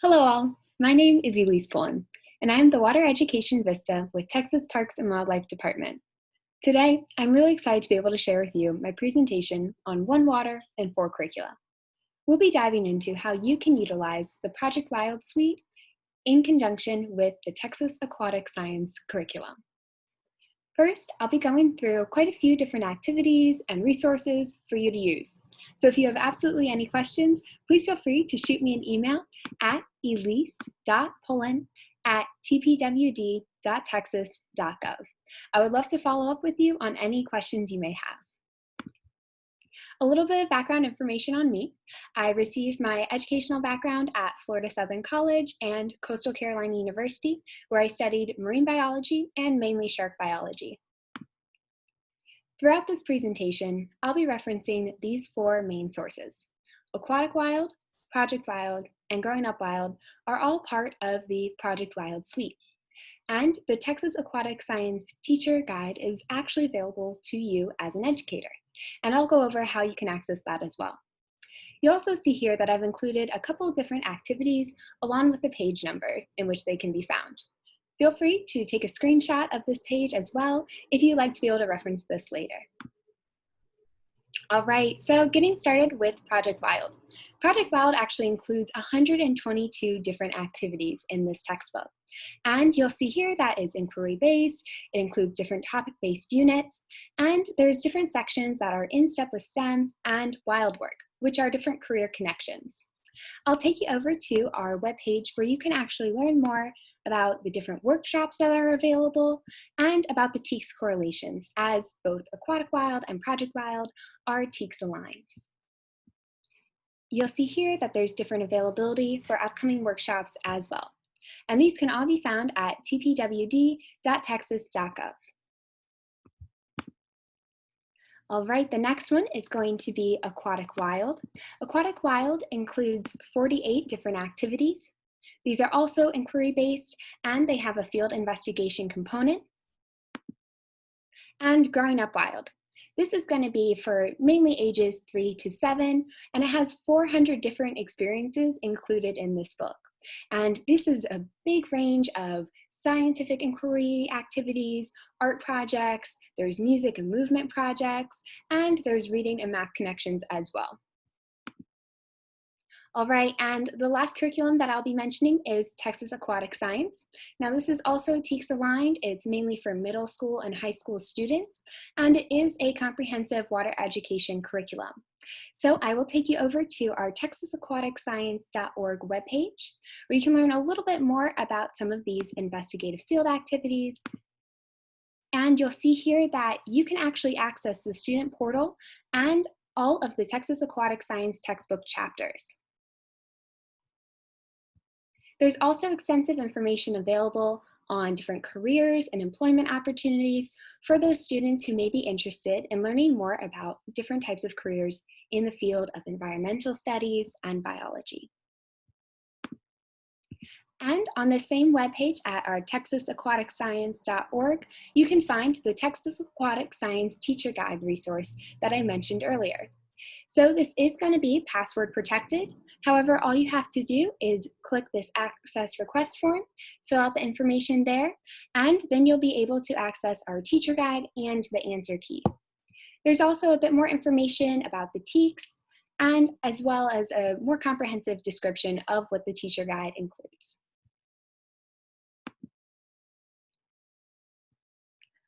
Hello all, my name is Elise Pullen, and I am the Water Education VISTA with Texas Parks and Wildlife Department. Today, I'm really excited to be able to share with you my presentation on One Water and 4 Curricula. We'll be diving into how you can utilize the Project Wild suite in conjunction with the Texas Aquatic Science curriculum. First, I'll be going through quite a few different activities and resources for you to use. So if you have absolutely any questions, please feel free to shoot me an email at elise.pullen@tpwd.texas.gov. I would love to follow up with you on any questions you may have. A little bit of background information on me. I received my educational background at Florida Southern College and Coastal Carolina University, where I studied marine biology and mainly shark biology. Throughout this presentation, I'll be referencing these 4 main sources. Aquatic Wild, Project Wild, and Growing Up Wild are all part of the Project Wild suite. And the Texas Aquatic Science Teacher Guide is actually available to you as an educator. And I'll go over how you can access that as well. You'll also see here that I've included a couple of different activities along with the page number in which they can be found. Feel free to take a screenshot of this page as well if you'd like to be able to reference this later. All right, so getting started with Project Wild. Project Wild actually includes 122 different activities in this textbook. And you'll see here that it's inquiry-based, it includes different topic-based units, and there's different sections that are in step with STEM and wild work, which are different career connections. I'll take you over to our webpage where you can actually learn more about the different workshops that are available and about the TEKS correlations, as both Aquatic Wild and Project Wild are TEKS aligned. You'll see here that there's different availability for upcoming workshops as well. And these can all be found at tpwd.texas.gov. All right, the next one is going to be Aquatic Wild. Aquatic Wild includes 48 different activities. These are also inquiry-based, and they have a field investigation component. And Growing Up Wild. This is going to be for mainly ages 3 to 7, and it has 400 different experiences included in this book. And this is a big range of scientific inquiry activities, art projects, there's music and movement projects, and there's reading and math connections as well. All right, and the last curriculum that I'll be mentioning is Texas Aquatic Science. Now this is also TEKS aligned. It's mainly for middle school and high school students, and it is a comprehensive water education curriculum. So I will take you over to our texasaquaticscience.org webpage, where you can learn a little bit more about some of these investigative field activities. And you'll see here that you can actually access the student portal and all of the Texas Aquatic Science textbook chapters. There's also extensive information available on different careers and employment opportunities for those students who may be interested in learning more about different types of careers in the field of environmental studies and biology. And on the same webpage at our texasaquaticscience.org, you can find the Texas Aquatic Science Teacher Guide resource that I mentioned earlier. So this is going to be password protected. However, all you have to do is click this access request form, fill out the information there, and then you'll be able to access our teacher guide and the answer key. There's also a bit more information about the TEKS, and as well as a more comprehensive description of what the teacher guide includes.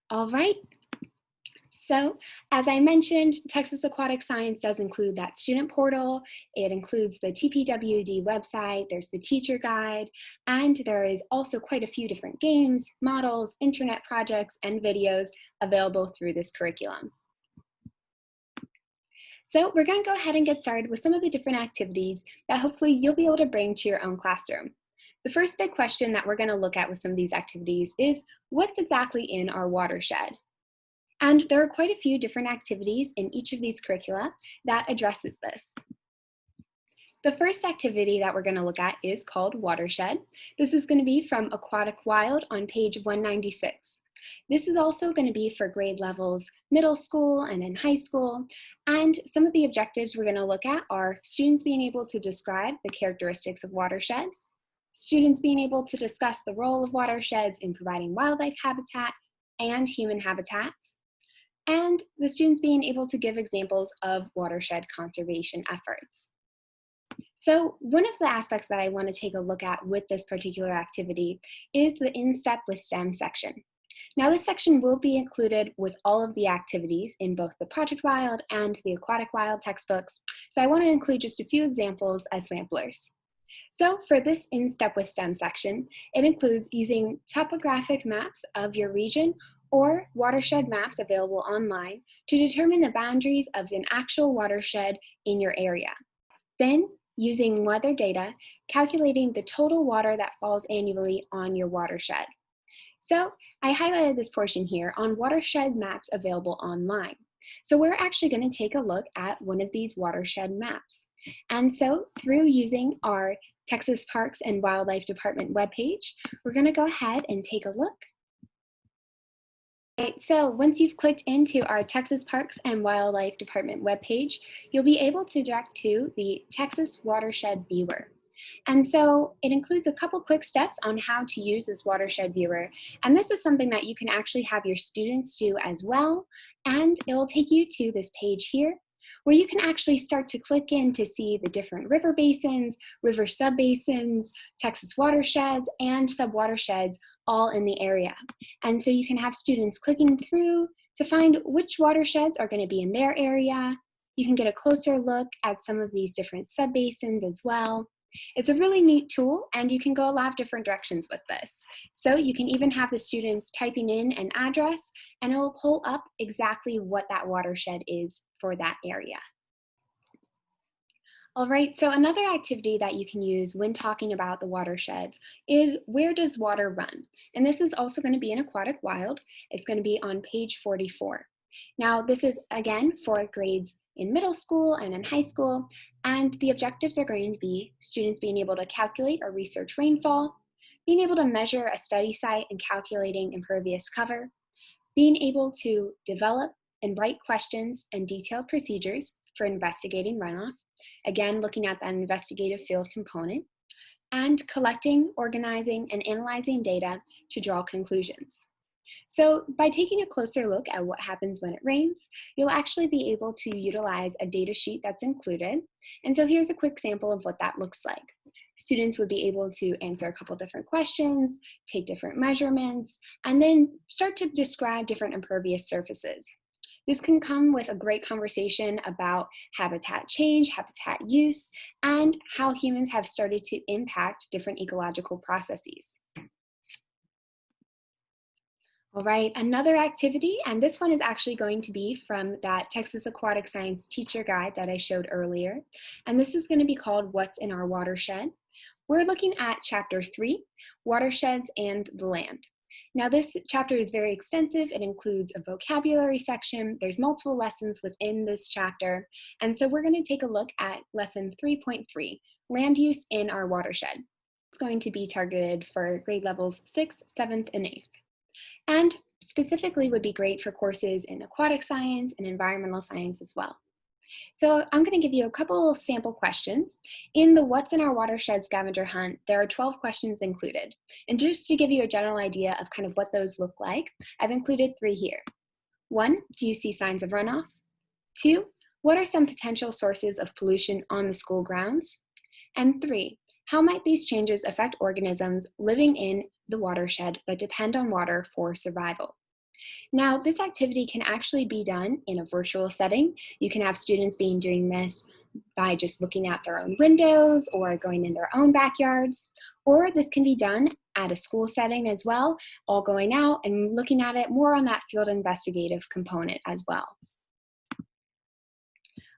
All right. So, as I mentioned, Texas Aquatic Science does include that student portal. It includes the TPWD website, there's the teacher guide, and there is also quite a few different games, models, internet projects, and videos available through this curriculum. So we're going to go ahead and get started with some of the different activities that hopefully you'll be able to bring to your own classroom. The first big question that we're going to look at with some of these activities is, what's exactly in our watershed? And there are quite a few different activities in each of these curricula that addresses this. The first activity that we're going to look at is called Watershed. This is going to be from Aquatic Wild on page 196. This is also going to be for grade levels middle school and in high school. And some of the objectives we're going to look at are students being able to describe the characteristics of watersheds, students being able to discuss the role of watersheds in providing wildlife habitat and human habitats, and the students being able to give examples of watershed conservation efforts. So one of the aspects that I want to take a look at with this particular activity is the In Step with STEM section. Now this section will be included with all of the activities in both the Project Wild and the Aquatic Wild textbooks, so I want to include just a few examples as samplers. So for this In Step with STEM section, it includes using topographic maps of your region or watershed maps available online to determine the boundaries of an actual watershed in your area. Then, using weather data, calculating the total water that falls annually on your watershed. So I highlighted this portion here on watershed maps available online. So we're actually going to take a look at one of these watershed maps. And so through using our Texas Parks and Wildlife Department webpage, we're going to go ahead and take a look. Right, so once you've clicked into our Texas Parks and Wildlife Department webpage, you'll be able to direct to the Texas Watershed Viewer. And so it includes a couple quick steps on how to use this watershed viewer. And this is something that you can actually have your students do as well. And it will take you to this page here, where you can actually start to click in to see the different river basins, river subbasins, Texas watersheds, and subwatersheds all in the area. And so you can have students clicking through to find which watersheds are going to be in their area. You can get a closer look at some of these different subbasins as well. It's a really neat tool, and you can go a lot of different directions with this. So you can even have the students typing in an address, and it will pull up exactly what that watershed is for that area. All right, so another activity that you can use when talking about the watersheds is where does water run? And this is also going to be in Aquatic Wild. It's going to be on page 44. Now, this is, again, for grades in middle school and in high school, and the objectives are going to be students being able to calculate or research rainfall, being able to measure a study site and calculating impervious cover, being able to develop and write questions and detailed procedures for investigating runoff, again, looking at that investigative field component, and collecting, organizing, and analyzing data to draw conclusions. So by taking a closer look at what happens when it rains, you'll actually be able to utilize a data sheet that's included. And so here's a quick sample of what that looks like. Students would be able to answer a couple different questions, take different measurements, and then start to describe different impervious surfaces. This can come with a great conversation about habitat change, habitat use, and how humans have started to impact different ecological processes. All right, another activity, and this one is actually going to be from that Texas Aquatic Science teacher guide that I showed earlier. And this is going to be called What's in Our Watershed? We're looking at chapter 3, Watersheds and the Land. Now this chapter is very extensive. It includes a vocabulary section. There's multiple lessons within this chapter. And so we're going to take a look at lesson 3.3, Land Use in Our Watershed. It's going to be targeted for grade levels 6th, 7th, and 8th. And specifically would be great for courses in aquatic science and environmental science as well. So I'm going to give you a couple of sample questions. In the What's in Our Watershed scavenger hunt, there are 12 questions included. And just to give you a general idea of kind of what those look like, I've included 3 here. 1, do you see signs of runoff? 2, what are some potential sources of pollution on the school grounds? And 3, how might these changes affect organisms living in the watershed that depend on water for survival? Now, this activity can actually be done in a virtual setting. You can have students doing this by just looking out their own windows or going in their own backyards, or this can be done at a school setting as well, all going out and looking at it more on that field investigative component as well.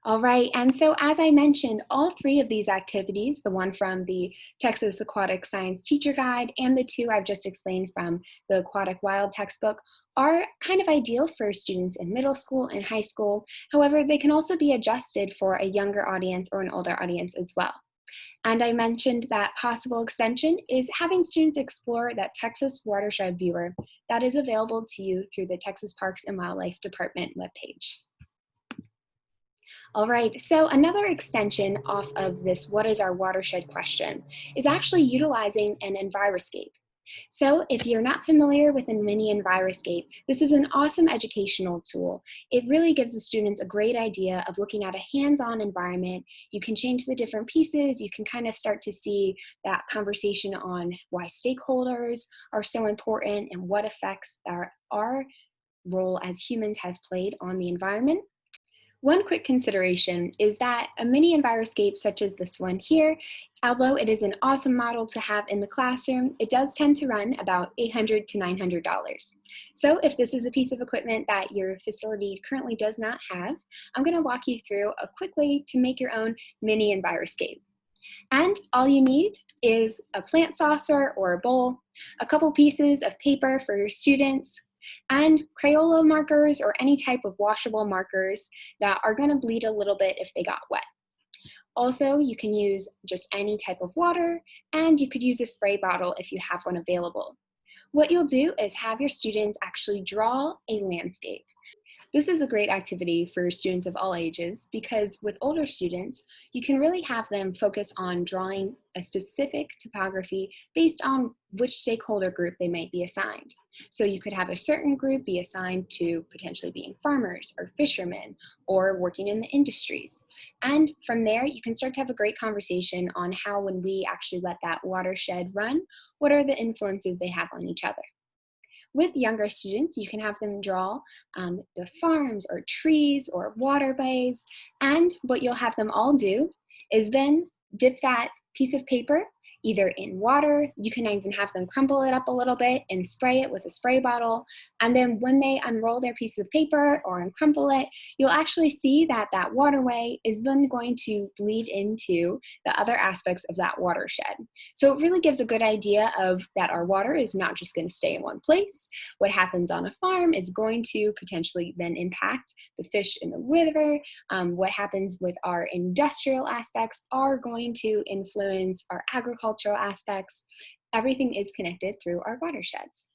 All right, and so as I mentioned, all 3 of these activities, the one from the Texas Aquatic Science Teacher Guide and the 2 I've just explained from the Aquatic Wild textbook, are kind of ideal for students in middle school and high school. However, they can also be adjusted for a younger audience or an older audience as well. And I mentioned that possible extension is having students explore that Texas Watershed Viewer that is available to you through the Texas Parks and Wildlife Department webpage. All right, so another extension off of this what is our watershed question is actually utilizing an Enviroscape. So if you're not familiar with a mini Enviroscape, this is an awesome educational tool. It really gives the students a great idea of looking at a hands-on environment. You can change the different pieces. You can kind of start to see that conversation on why stakeholders are so important and what effects our role as humans has played on the environment. One quick consideration is that a mini Enviroscape such as this one here, although it is an awesome model to have in the classroom, it does tend to run about $800 to $900. So if this is a piece of equipment that your facility currently does not have, I'm going to walk you through a quick way to make your own mini Enviroscape. And all you need is a plant saucer or a bowl, a couple pieces of paper for your students, and Crayola markers or any type of washable markers that are going to bleed a little bit if they got wet. Also, you can use just any type of water, and you could use a spray bottle if you have one available. What you'll do is have your students actually draw a landscape. This is a great activity for students of all ages because with older students, you can really have them focus on drawing a specific topography based on which stakeholder group they might be assigned. So you could have a certain group be assigned to potentially being farmers or fishermen or working in the industries. And from there, you can start to have a great conversation on how when we actually let that watershed run, what are the influences they have on each other. With younger students, you can have them draw the farms or trees or waterways, and what you'll have them all do is then dip that piece of paper either in water. You can even have them crumble it up a little bit and spray it with a spray bottle. And then when they unroll their piece of paper or uncrumple it, you'll actually see that that waterway is then going to bleed into the other aspects of that watershed. So it really gives a good idea of that our water is not just going to stay in one place. What happens on a farm is going to potentially then impact the fish in the river. What happens with our industrial aspects are going to influence our agricultural aspects. Everything is connected through our watersheds.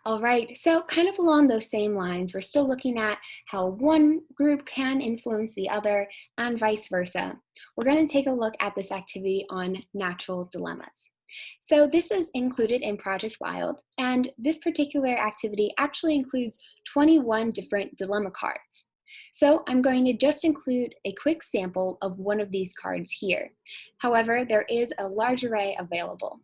All right, so kind of along those same lines, we're still looking at how one group can influence the other and vice versa. We're going to take a look at this activity on natural dilemmas. So this is included in Project Wild, and this particular activity actually includes 21 different dilemma cards. So I'm going to just include a quick sample of one of these cards here. However, there is a large array available.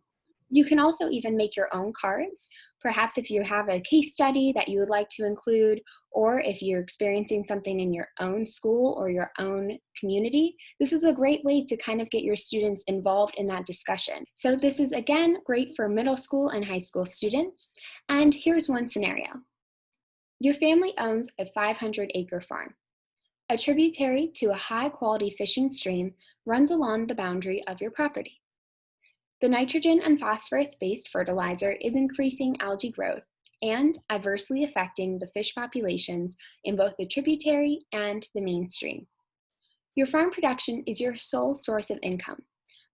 You can also even make your own cards. Perhaps if you have a case study that you would like to include, or if you're experiencing something in your own school or your own community, this is a great way to kind of get your students involved in that discussion. So this is again great for middle school and high school students. And here's one scenario. Your family owns a 500-acre farm. A tributary to a high-quality fishing stream runs along the boundary of your property. The nitrogen and phosphorus-based fertilizer is increasing algae growth and adversely affecting the fish populations in both the tributary and the main stream. Your farm production is your sole source of income,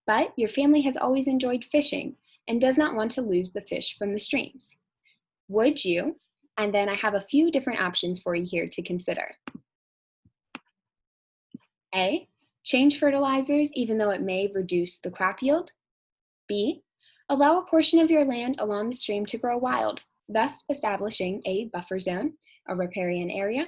but your family has always enjoyed fishing and does not want to lose the fish from the streams. Would you? And then I have a few different options for you here to consider. A, change fertilizers even though it may reduce the crop yield. B, allow a portion of your land along the stream to grow wild, thus establishing a buffer zone, a riparian area.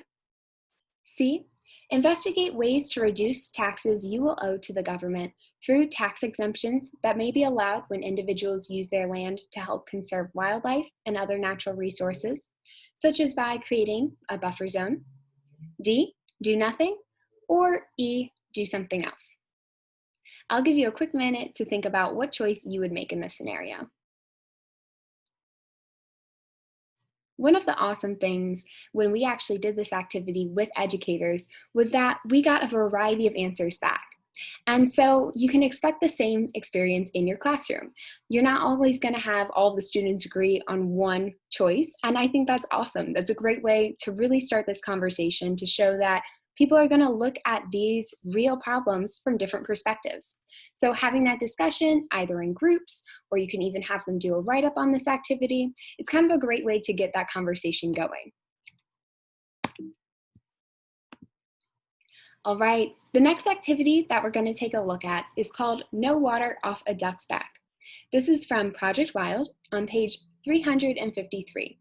C, investigate ways to reduce taxes you will owe to the government through tax exemptions that may be allowed when individuals use their land to help conserve wildlife and other natural resources, such as by creating a buffer zone. D, do nothing. Or E, do something else. I'll give you a quick minute to think about what choice you would make in this scenario. One of the awesome things when we actually did this activity with educators was that we got a variety of answers back. And so you can expect the same experience in your classroom. You're not always going to have all the students agree on one choice, and I think that's awesome. That's a great way to really start this conversation to show that people are going to look at these real problems from different perspectives. So having that discussion either in groups or you can even have them do a write-up on this activity, it's kind of a great way to get that conversation going. All right, the next activity that we're going to take a look at is called No Water Off a Duck's Back. This is from Project Wild on page 353.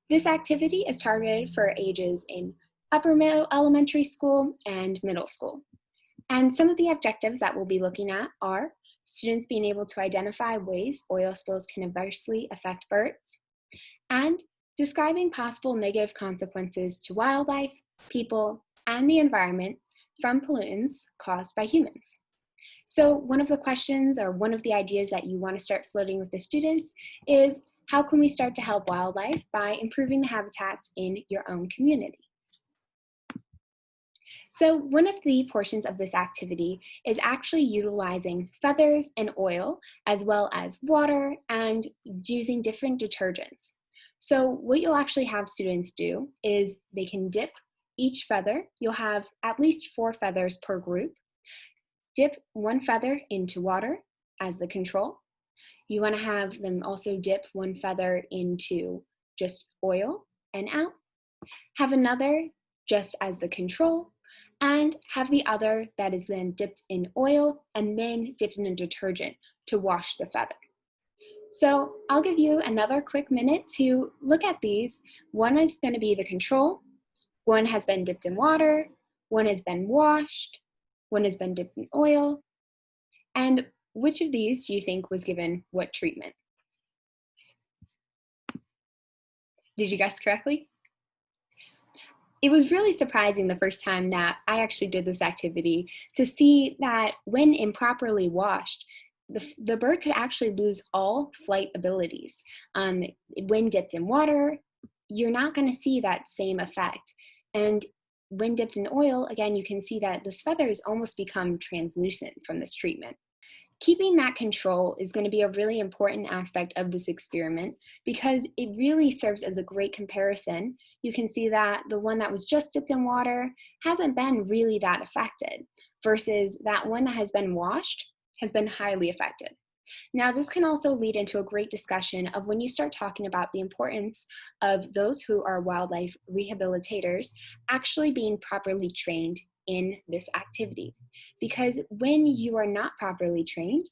This activity is targeted for ages in upper middle elementary school and middle school. And some of the objectives that we'll be looking at are students being able to identify ways oil spills can adversely affect birds, and describing possible negative consequences to wildlife, people, and the environment from pollutants caused by humans. So one of the questions or one of the ideas that you want to start floating with the students is, how can we start to help wildlife by improving the habitats in your own community? So one of the portions of this activity is actually utilizing feathers and oil, as well as water, and using different detergents. So what you'll actually have students do is they can dip each feather. You'll have at least 4 feathers per group. Dip 1 feather into water as the control. You want to have them also dip 1 feather into just oil and out. Have another just as the control, and have the other that is then dipped in oil and then dipped in a detergent to wash the feather. So I'll give you another quick minute to look at these. One is going to be the control, one has been dipped in water, one has been washed, one has been dipped in oil, and which of these do you think was given what treatment? Did you guess correctly? It was really surprising the first time that I actually did this activity to see that when improperly washed, the bird could actually lose all flight abilities. When dipped in water, you're not going to see that same effect. And when dipped in oil, again, you can see that this feathers almost become translucent from this treatment. Keeping that control is going to be a really important aspect of this experiment because it really serves as a great comparison. You can see that the one that was just dipped in water hasn't been really that affected versus that one that has been washed has been highly affected. Now, this can also lead into a great discussion of when you start talking about the importance of those who are wildlife rehabilitators actually being properly trained in this activity. Because when you are not properly trained,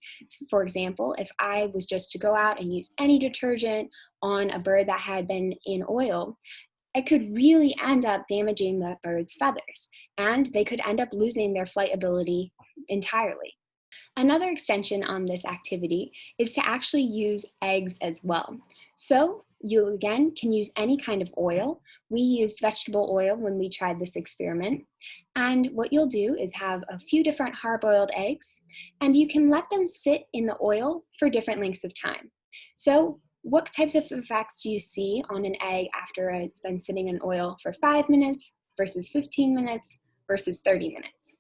for example, if I was just to go out and use any detergent on a bird that had been in oil, it could really end up damaging that bird's feathers, and they could end up losing their flight ability entirely. Another extension on this activity is to actually use eggs as well. So you again can use any kind of oil. We used vegetable oil when we tried this experiment. And what you'll do is have a few different hard-boiled eggs, and you can let them sit in the oil for different lengths of time. So what types of effects do you see on an egg after it's been sitting in oil for 5 minutes versus 15 minutes versus 30 minutes?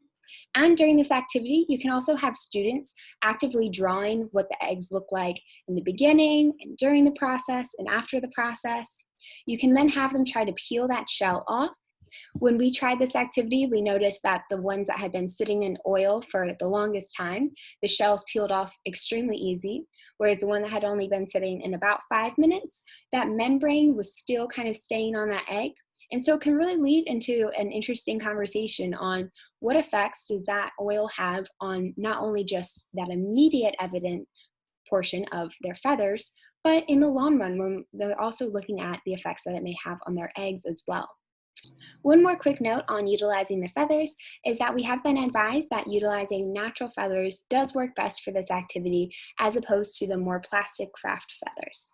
And during this activity, you can also have students actively drawing what the eggs look like in the beginning and during the process and after the process. You can then have them try to peel that shell off. When we tried this activity, we noticed that the ones that had been sitting in oil for the longest time, the shells peeled off extremely easy, whereas the one that had only been sitting in about 5 minutes, that membrane was still kind of staying on that egg. And so it can really lead into an interesting conversation on what effects does that oil have on not only just that immediate evident portion of their feathers, but in the long run, when they're also looking at the effects that it may have on their eggs as well. One more quick note on utilizing the feathers is that we have been advised that utilizing natural feathers does work best for this activity as opposed to the more plastic craft feathers.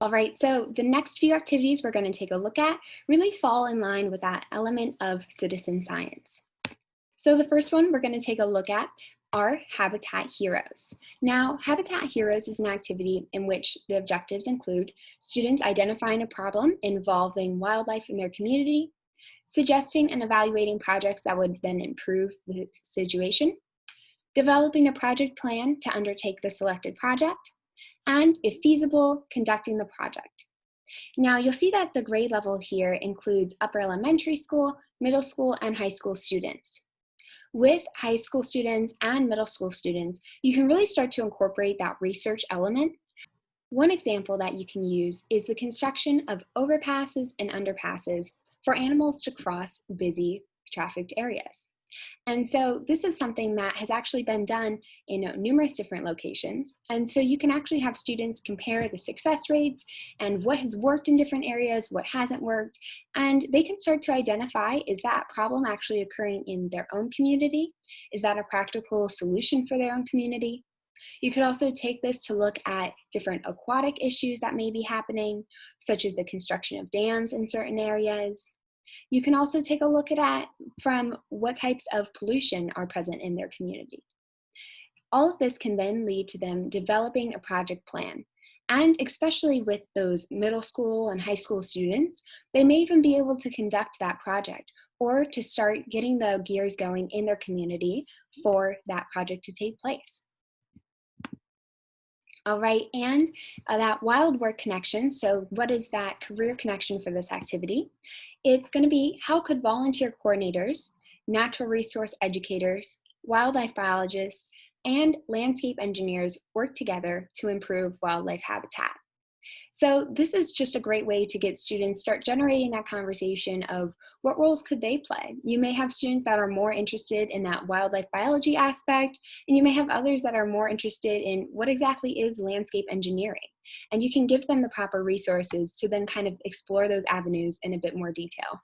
All right, so the next few activities we're going to take a look at really fall in line with that element of citizen science. So the first one we're going to take a look at are Habitat Heroes. Now, Habitat Heroes is an activity in which the objectives include students identifying a problem involving wildlife in their community, suggesting and evaluating projects that would then improve the situation, developing a project plan to undertake the selected project, and, if feasible, conducting the project. Now, you'll see that the grade level here includes upper elementary school, middle school, and high school students. With high school students and middle school students, you can really start to incorporate that research element. One example that you can use is the construction of overpasses and underpasses for animals to cross busy trafficked areas. And so this is something that has actually been done in numerous different locations. And so you can actually have students compare the success rates and what has worked in different areas, what hasn't worked, and they can start to identify, is that problem actually occurring in their own community? Is that a practical solution for their own community? You could also take this to look at different aquatic issues that may be happening, such as the construction of dams in certain areas. You can also take a look at that from what types of pollution are present in their community. All of this can then lead to them developing a project plan. And especially with those middle school and high school students, they may even be able to conduct that project or to start getting the gears going in their community for that project to take place. All right, and that wild work connection, so what is that career connection for this activity? It's going to be, how could volunteer coordinators, natural resource educators, wildlife biologists, and landscape engineers work together to improve wildlife habitat? So this is just a great way to get students start generating that conversation of what roles could they play. You may have students that are more interested in that wildlife biology aspect, and you may have others that are more interested in what exactly is landscape engineering. And you can give them the proper resources to then kind of explore those avenues in a bit more detail.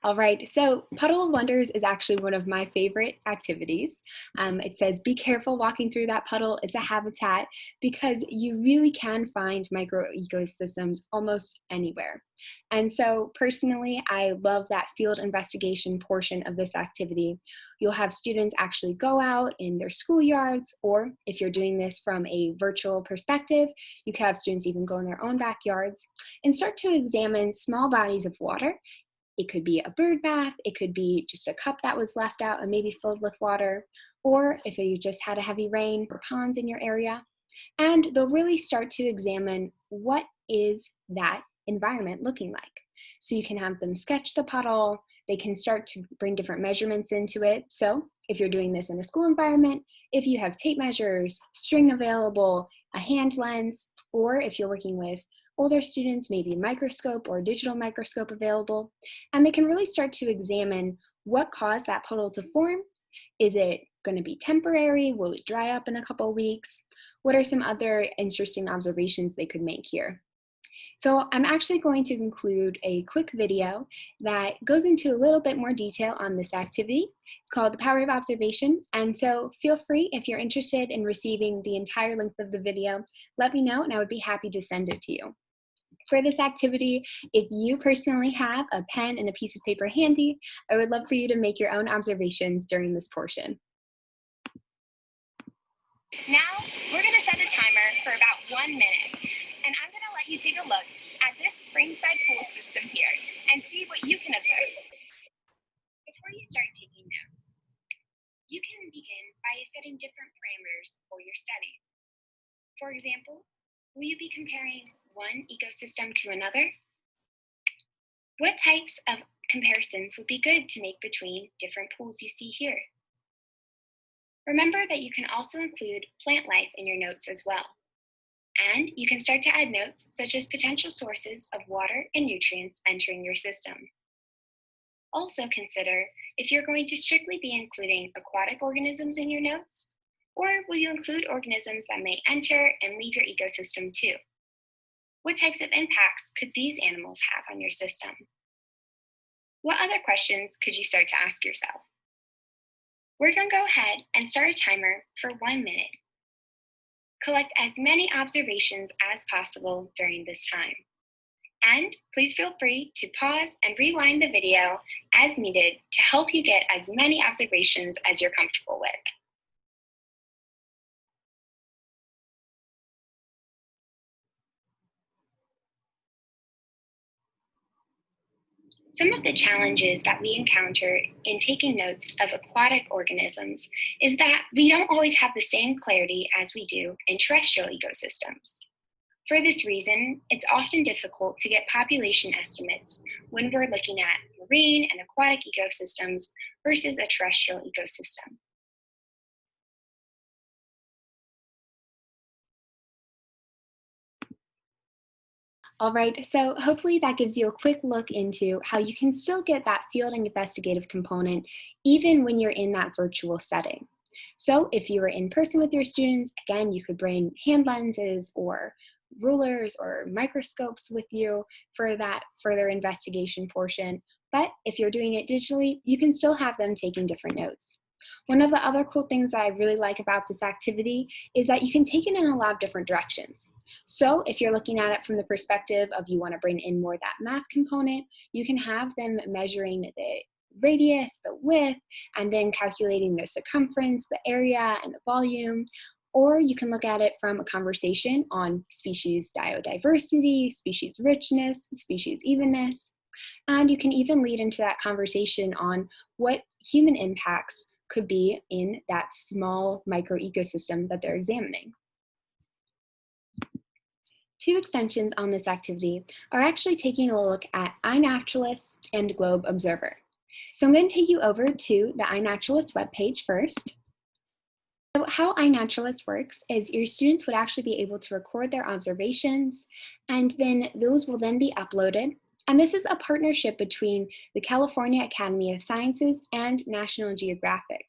All right, so Puddle of Wonders is actually one of my favorite activities. It says, be careful walking through that puddle. It's a habitat, because you really can find micro ecosystems almost anywhere. And so personally, I love that field investigation portion of this activity. You'll have students actually go out in their schoolyards, or if you're doing this from a virtual perspective, you can have students even go in their own backyards and start to examine small bodies of water. It could be a bird bath, it could be just a cup that was left out and maybe filled with water, or if you just had a heavy rain, or ponds in your area. And they'll really start to examine, what is that environment looking like? So you can have them sketch the puddle, they can start to bring different measurements into it. So if you're doing this in a school environment, if you have tape measures, string available, a hand lens, or if you're working with older students, maybe a microscope or a digital microscope available, and they can really start to examine what caused that puddle to form. Is it going to be temporary? Will it dry up in a couple of weeks? What are some other interesting observations they could make here? So I'm actually going to include a quick video that goes into a little bit more detail on this activity. It's called The Power of Observation, and so feel free, if you're interested in receiving the entire length of the video, let me know and I would be happy to send it to you. For this activity, if you personally have a pen and a piece of paper handy, I would love for you to make your own observations during this portion. Now, we're going to set a timer for about 1 minute, and I'm going to let you take a look at this spring-fed pool system here and see what you can observe. Before you start taking notes, you can begin by setting different parameters for your study. For example, will you be comparing one ecosystem to another? What types of comparisons would be good to make between different pools you see here? Remember that you can also include plant life in your notes as well. And you can start to add notes such as potential sources of water and nutrients entering your system. Also consider if you're going to strictly be including aquatic organisms in your notes, or will you include organisms that may enter and leave your ecosystem too? What types of impacts could these animals have on your system? What other questions could you start to ask yourself? We're going to go ahead and start a timer for 1 minute. Collect as many observations as possible during this time. And please feel free to pause and rewind the video as needed to help you get as many observations as you're comfortable with. Some of the challenges that we encounter in taking notes of aquatic organisms is that we don't always have the same clarity as we do in terrestrial ecosystems. For this reason, it's often difficult to get population estimates when we're looking at marine and aquatic ecosystems versus a terrestrial ecosystem. All right, so hopefully that gives you a quick look into how you can still get that field and investigative component even when you're in that virtual setting. So if you were in person with your students, again, you could bring hand lenses or rulers or microscopes with you for that further investigation portion. But if you're doing it digitally, you can still have them taking different notes. One of the other cool things that I really like about this activity is that you can take it in a lot of different directions. So if you're looking at it from the perspective of you want to bring in more of that math component, you can have them measuring the radius, the width, and then calculating the circumference, the area, and the volume. Or you can look at it from a conversation on species biodiversity, species richness, species evenness. And you can even lead into that conversation on what human impacts could be in that small micro ecosystem that they're examining. Two extensions on this activity are actually taking a look at iNaturalist and Globe Observer. So I'm going to take you over to the iNaturalist webpage first. So how iNaturalist works is your students would actually be able to record their observations, and then those will then be uploaded. And this is a partnership between the California Academy of Sciences and National Geographic.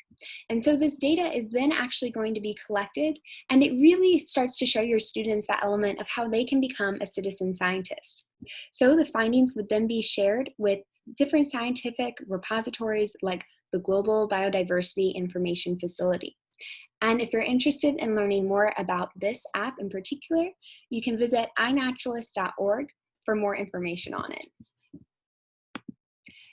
And so this data is then actually going to be collected, and it really starts to show your students that element of how they can become a citizen scientist. So the findings would then be shared with different scientific repositories like the Global Biodiversity Information Facility. And if you're interested in learning more about this app in particular, you can visit iNaturalist.org for more information on it.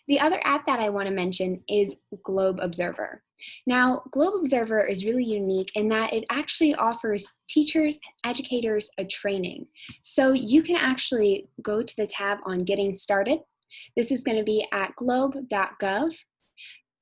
The other app that I want to mention is Globe Observer. Now, Globe Observer is really unique in that it actually offers teachers and educators a training. So you can actually go to the tab on Getting Started. This is going to be at globe.gov.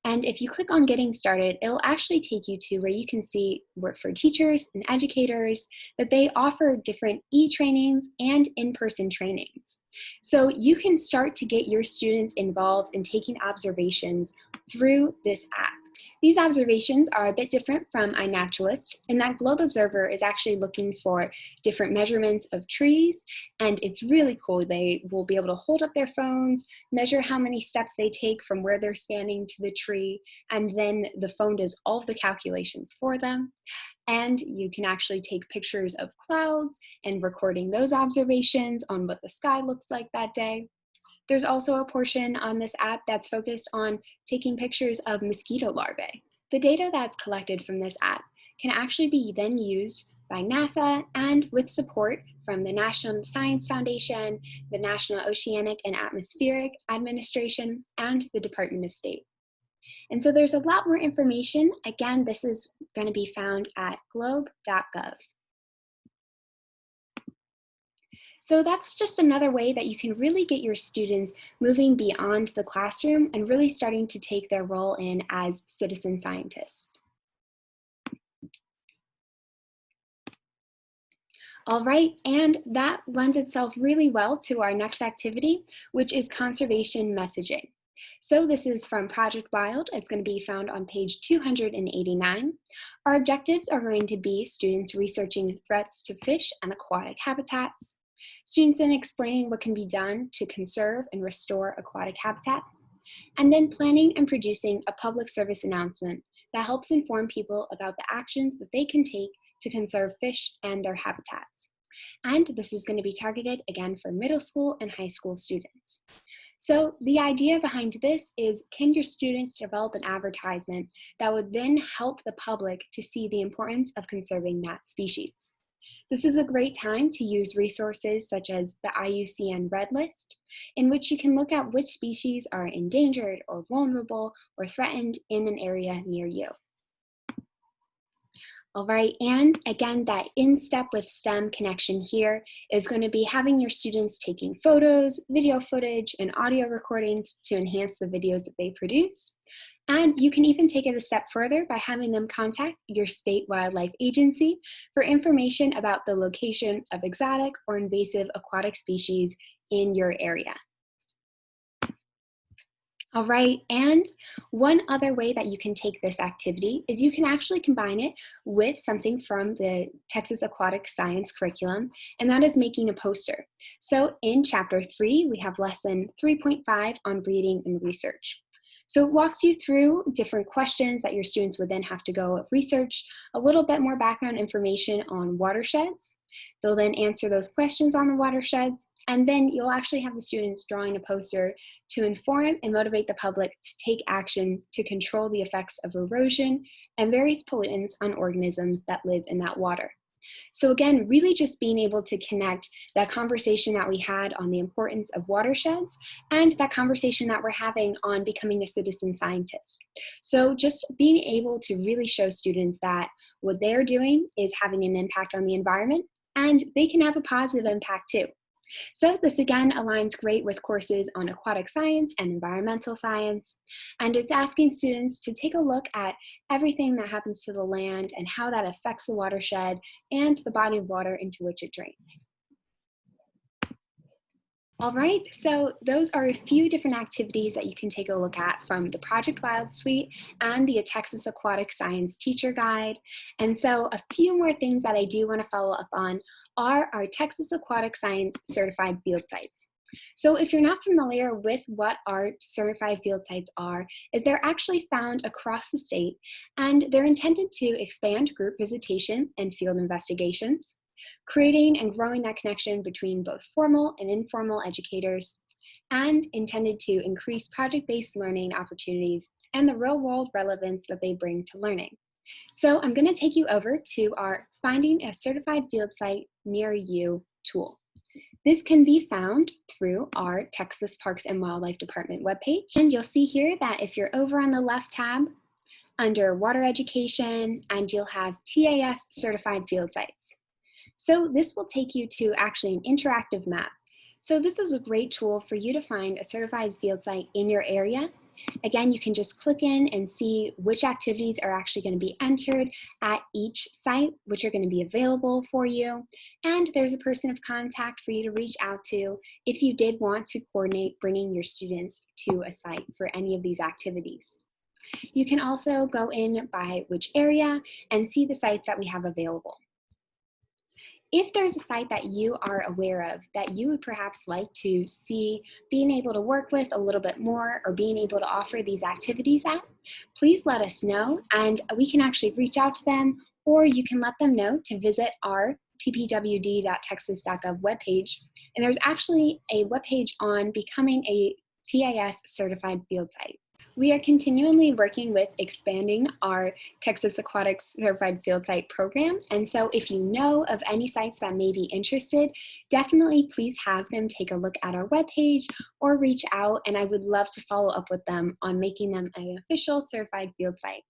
And if you click on Getting Started, it'll actually take you to where you can see work for teachers and educators, that they offer different e-trainings and in-person trainings. So you can start to get your students involved in taking observations through this app. These observations are a bit different from iNaturalist in that Globe Observer is actually looking for different measurements of trees, and it's really cool. They will be able to hold up their phones, measure how many steps they take from where they're standing to the tree, and then the phone does all of the calculations for them. And you can actually take pictures of clouds and recording those observations on what the sky looks like that day. There's also a portion on this app that's focused on taking pictures of mosquito larvae. The data that's collected from this app can actually be then used by NASA and with support from the National Science Foundation, the National Oceanic and Atmospheric Administration, and the Department of State. And so there's a lot more information. Again, this is going to be found at globe.gov. So that's just another way that you can really get your students moving beyond the classroom and really starting to take their role in as citizen scientists. All right, and that lends itself really well to our next activity, which is conservation messaging. So this is from Project Wild. It's going to be found on page 289. Our objectives are going to be students researching threats to fish and aquatic habitats, students then explaining what can be done to conserve and restore aquatic habitats, and then planning and producing a public service announcement that helps inform people about the actions that they can take to conserve fish and their habitats. And this is going to be targeted again for middle school and high school students. So the idea behind this is, can your students develop an advertisement that would then help the public to see the importance of conserving that species? This is a great time to use resources such as the IUCN Red List, in which you can look at which species are endangered or vulnerable or threatened in an area near you. All right, and again, that in step with STEM connection here is going to be having your students taking photos, video footage, and audio recordings to enhance the videos that they produce. And you can even take it a step further by having them contact your state wildlife agency for information about the location of exotic or invasive aquatic species in your area. All right, and one other way that you can take this activity is you can actually combine it with something from the Texas Aquatic Science curriculum, and that is making a poster. So in Chapter 3, we have Lesson 3.5 on reading and research. So it walks you through different questions that your students would then have to go research, a little bit more background information on watersheds. They'll then answer those questions on the watersheds, and then you'll actually have the students drawing a poster to inform and motivate the public to take action to control the effects of erosion and various pollutants on organisms that live in that water. So again, really just being able to connect that conversation that we had on the importance of watersheds and that conversation that we're having on becoming a citizen scientist. So just being able to really show students that what they're doing is having an impact on the environment, and they can have a positive impact too. So this again aligns great with courses on aquatic science and environmental science, and it's asking students to take a look at everything that happens to the land and how that affects the watershed and the body of water into which it drains. All right, so those are a few different activities that you can take a look at from the Project Wild Suite and the Texas Aquatic Science Teacher Guide. And so a few more things that I do want to follow up on are our Texas Aquatic Science certified field sites. So if you're not familiar with what our certified field sites are, is they're actually found across the state, and they're intended to expand group visitation and field investigations, creating and growing that connection between both formal and informal educators, and intended to increase project-based learning opportunities and the real-world relevance that they bring to learning. So I'm going to take you over to our Finding a Certified Field Site Near You tool. This can be found through our Texas Parks and Wildlife Department webpage. And you'll see here that if you're over on the left tab under Water Education, and you'll have TAS Certified Field Sites. So this will take you to actually an interactive map. So this is a great tool for you to find a certified field site in your area. Again, you can just click in and see which activities are actually going to be entered at each site, which are going to be available for you. And there's a person of contact for you to reach out to if you did want to coordinate bringing your students to a site for any of these activities. You can also go in by which area and see the sites that we have available. If there's a site that you are aware of that you would perhaps like to see being able to work with a little bit more or being able to offer these activities at, please let us know, and we can actually reach out to them, or you can let them know to visit our tpwd.texas.gov webpage. And there's actually a webpage on becoming a TAS certified field site. We are continually working with expanding our Texas Aquatic Certified Field Site program, and so if you know of any sites that may be interested, definitely please have them take a look at our webpage or reach out, and I would love to follow up with them on making them an official certified field site.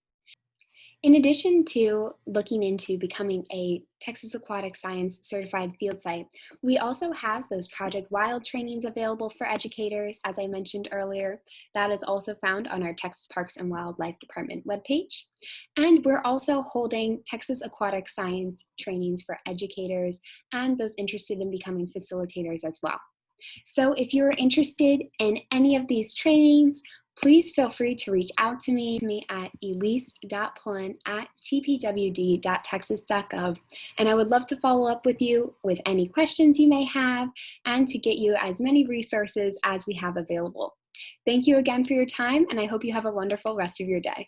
In addition to looking into becoming a Texas Aquatic Science certified field site, we also have those Project Wild trainings available for educators, as I mentioned earlier. That is also found on our Texas Parks and Wildlife Department webpage. And we're also holding Texas Aquatic Science trainings for educators and those interested in becoming facilitators as well. So if you're interested in any of these trainings, please feel free to reach out to me at elise.pullen@tpwd.texas.gov, and I would love to follow up with you with any questions you may have and to get you as many resources as we have available. Thank you again for your time, and I hope you have a wonderful rest of your day.